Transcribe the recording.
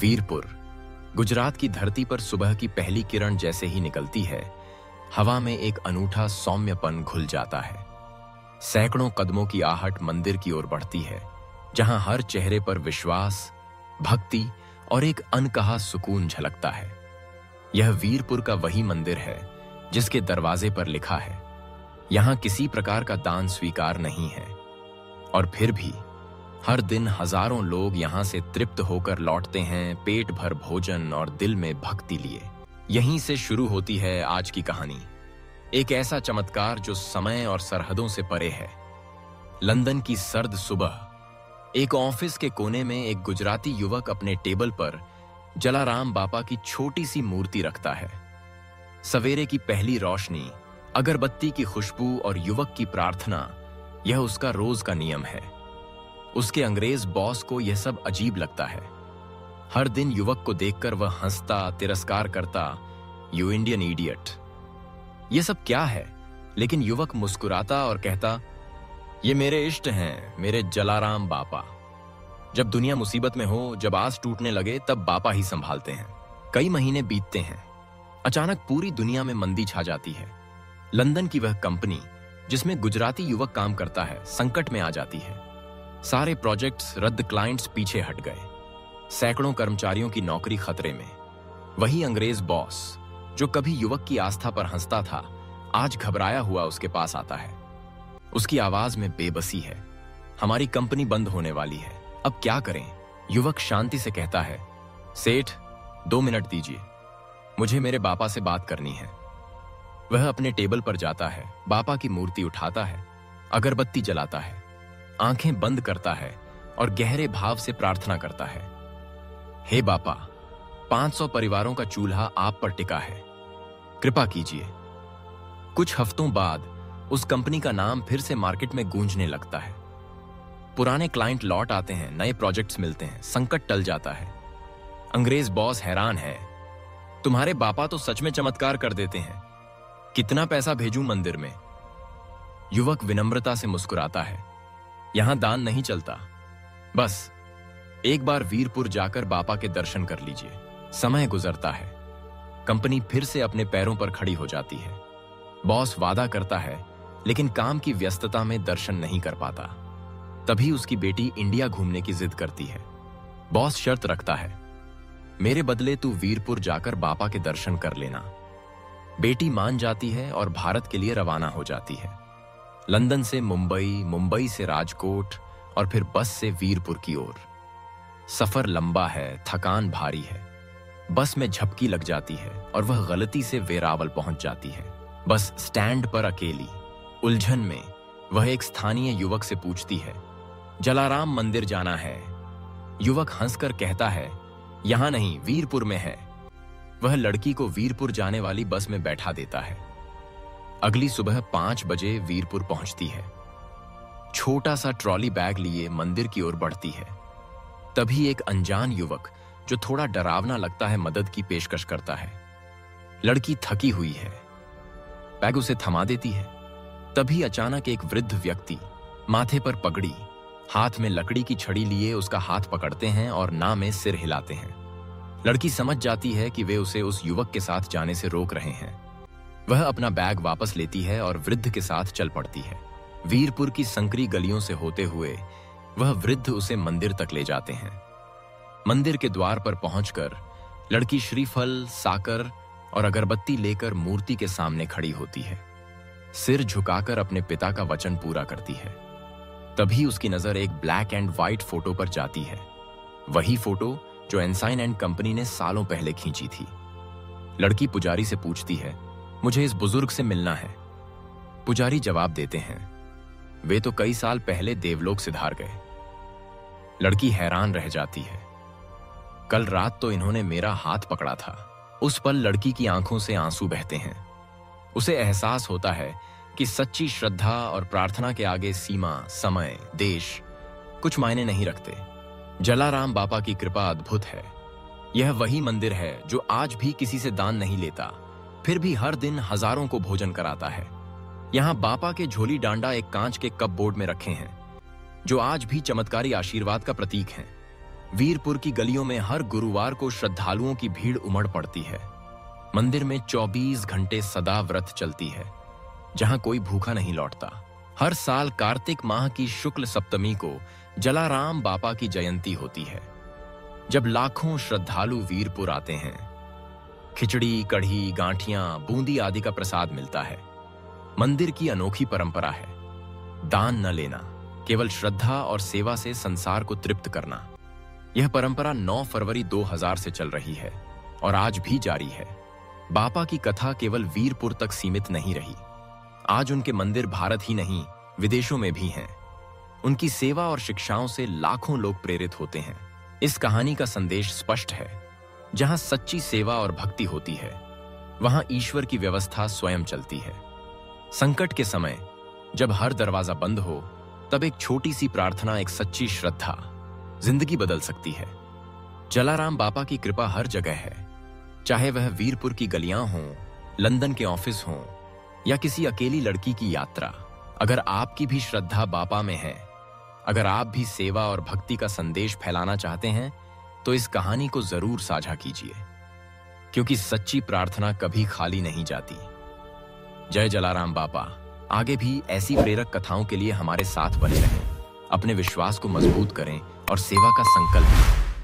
वीरपुर गुजरात की धरती पर सुबह की पहली किरण जैसे ही निकलती है, हवा में एक अनूठा सौम्यपन घुल जाता है। सैकड़ों कदमों की आहट मंदिर की ओर बढ़ती है, जहां हर चेहरे पर विश्वास, भक्ति और एक अनकहा सुकून झलकता है। यह वीरपुर का वही मंदिर है जिसके दरवाजे पर लिखा है, यहां किसी प्रकार का दान स्वीकार नहीं है। और फिर भी हर दिन हजारों लोग यहां से तृप्त होकर लौटते हैं, पेट भर भोजन और दिल में भक्ति लिए। यहीं से शुरू होती है आज की कहानी, एक ऐसा चमत्कार जो समय और सरहदों से परे है। लंदन की सर्द सुबह, एक ऑफिस के कोने में एक गुजराती युवक अपने टेबल पर जलाराम बापा की छोटी सी मूर्ति रखता है। सवेरे की पहली रोशनी, अगरबत्ती की खुशबू और युवक की प्रार्थना, यह उसका रोज का नियम है। उसके अंग्रेज बॉस को यह सब अजीब लगता है। हर दिन युवक को देखकर वह हंसता, तिरस्कार करता, यू इंडियन इडियट, यह सब क्या है? लेकिन युवक मुस्कुराता और कहता, ये मेरे इष्ट हैं, मेरे जलाराम बापा। जब दुनिया मुसीबत में हो, जब आस टूटने लगे, तब बापा ही संभालते हैं। कई महीने बीतते हैं। अचानक पूरी दुनिया में मंदी छा जाती है। लंदन की वह कंपनी जिसमें गुजराती युवक काम करता है, संकट में आ जाती है। सारे प्रोजेक्ट्स रद्द, क्लाइंट्स पीछे हट गए, सैकड़ों कर्मचारियों की नौकरी खतरे में। वही अंग्रेज बॉस जो कभी युवक की आस्था पर हंसता था, आज घबराया हुआ उसके पास आता है। उसकी आवाज में बेबसी है, हमारी कंपनी बंद होने वाली है, अब क्या करें? युवक शांति से कहता है, सेठ 2 मिनट दीजिए, मुझे मेरे बापा से बात करनी है। वह अपने टेबल पर जाता है, बापा की मूर्ति उठाता है, अगरबत्ती जलाता है, आंखें बंद करता है और गहरे भाव से प्रार्थना करता है, हे बापा, 500 परिवारों का चूल्हा आप पर टिका है, कृपा कीजिए। कुछ हफ्तों बाद उस कंपनी का नाम फिर से मार्केट में गूंजने लगता है। पुराने क्लाइंट लौट आते हैं, नए प्रोजेक्ट्स मिलते हैं, संकट टल जाता है। अंग्रेज बॉस हैरान है, तुम्हारे बापा तो सच में चमत्कार कर देते हैं, कितना पैसा भेजूं मंदिर में? युवक विनम्रता से मुस्कुराता है, यहां दान नहीं चलता, बस एक बार वीरपुर जाकर बापा के दर्शन कर लीजिए। समय गुजरता है, कंपनी फिर से अपने पैरों पर खड़ी हो जाती है। बॉस वादा करता है, लेकिन काम की व्यस्तता में दर्शन नहीं कर पाता। तभी उसकी बेटी इंडिया घूमने की जिद करती है। बॉस शर्त रखता है, मेरे बदले तू वीरपुर जाकर बापा के दर्शन कर लेना। बेटी मान जाती है और भारत के लिए रवाना हो जाती है। लंदन से मुंबई, मुंबई से राजकोट और फिर बस से वीरपुर की ओर। सफर लंबा है, थकान भारी है। बस में झपकी लग जाती है और वह गलती से वेरावल पहुंच जाती है। बस स्टैंड पर अकेली, उलझन में, वह एक स्थानीय युवक से पूछती है, जलाराम मंदिर जाना है। युवक हंसकर कहता है, यहां नहीं, वीरपुर में है। वह लड़की को वीरपुर जाने वाली बस में बैठा देता है। अगली सुबह 5 बजे वीरपुर पहुंचती है। छोटा सा ट्रॉली बैग लिए मंदिर की ओर बढ़ती है। तभी एक अनजान युवक, जो थोड़ा डरावना लगता है, मदद की पेशकश करता है। लड़की थकी हुई है, बैग उसे थमा देती है। तभी अचानक एक वृद्ध व्यक्ति, माथे पर पगड़ी, हाथ में लकड़ी की छड़ी लिए उसका हाथ पकड़ते हैं और ना में सिर हिलाते हैं। लड़की समझ जाती है कि वे उसे उस युवक के साथ जाने से रोक रहे हैं। वह अपना बैग वापस लेती है और वृद्ध के साथ चल पड़ती है। वीरपुर की संकरी गलियों से होते हुए वह वृद्ध उसे मंदिर तक ले जाते हैं। मंदिर के द्वार पर पहुंचकर लड़की श्रीफल, साकर और अगरबत्ती लेकर मूर्ति के सामने खड़ी होती है। सिर झुकाकर अपने पिता का वचन पूरा करती है। तभी उसकी नजर एक ब्लैक एंड व्हाइट फोटो पर जाती है, वही फोटो जो एनसाइन एंड कंपनी ने सालों पहले खींची थी। लड़की पुजारी से पूछती है, मुझे इस बुजुर्ग से मिलना है। पुजारी जवाब देते हैं, वे तो कई साल पहले देवलोक सिधार गए। लड़की हैरान रह जाती है, कल रात तो इन्होंने मेरा हाथ पकड़ा था। उस पल लड़की की आंखों से आंसू बहते हैं। उसे एहसास होता है कि सच्ची श्रद्धा और प्रार्थना के आगे सीमा, समय, देश कुछ मायने नहीं रखते। जलाराम बापा की कृपा अद्भुत है। यह वही मंदिर है जो आज भी किसी से दान नहीं लेता, फिर भी हर दिन हजारों को भोजन कराता है। यहाँ बापा के झोली डांडा एक कांच के कप बोर्ड में रखे हैं, जो आज भी चमत्कारी आशीर्वाद का प्रतीक हैं। वीरपुर की गलियों में हर गुरुवार को श्रद्धालुओं की भीड़ उमड़ पड़ती है। मंदिर में 24 घंटे सदा व्रत चलती है, जहां कोई भूखा नहीं लौटता। हर साल कार्तिक माह की शुक्ल सप्तमी को जलाराम बापा की जयंती होती है, जब लाखों श्रद्धालु वीरपुर आते हैं। खिचड़ी, कढ़ी, गांठियां, बूंदी आदि का प्रसाद मिलता है। मंदिर की अनोखी परंपरा है दान न लेना, केवल श्रद्धा और सेवा से संसार को तृप्त करना। यह परंपरा 9 फरवरी 2000 से चल रही है और आज भी जारी है। बापा की कथा केवल वीरपुर तक सीमित नहीं रही। आज उनके मंदिर भारत ही नहीं, विदेशों में भी हैं। उनकी सेवा और शिक्षाओं से लाखों लोग प्रेरित होते हैं। इस कहानी का संदेश स्पष्ट है, जहां सच्ची सेवा और भक्ति होती है, वहां ईश्वर की व्यवस्था स्वयं चलती है। संकट के समय जब हर दरवाजा बंद हो, तब एक छोटी सी प्रार्थना, एक सच्ची श्रद्धा जिंदगी बदल सकती है। जलाराम बापा की कृपा हर जगह है, चाहे वह वीरपुर की गलियां हों, लंदन के ऑफिस हों या किसी अकेली लड़की की यात्रा। अगर आपकी भी श्रद्धा बापा में है, अगर आप भी सेवा और भक्ति का संदेश फैलाना चाहते हैं, तो इस कहानी को जरूर साझा कीजिए, क्योंकि सच्ची प्रार्थना कभी खाली नहीं जाती। जय जलाराम बापा। आगे भी ऐसी प्रेरक कथाओं के लिए हमारे साथ बने रहें, अपने विश्वास को मजबूत करें और सेवा का संकल्प लें।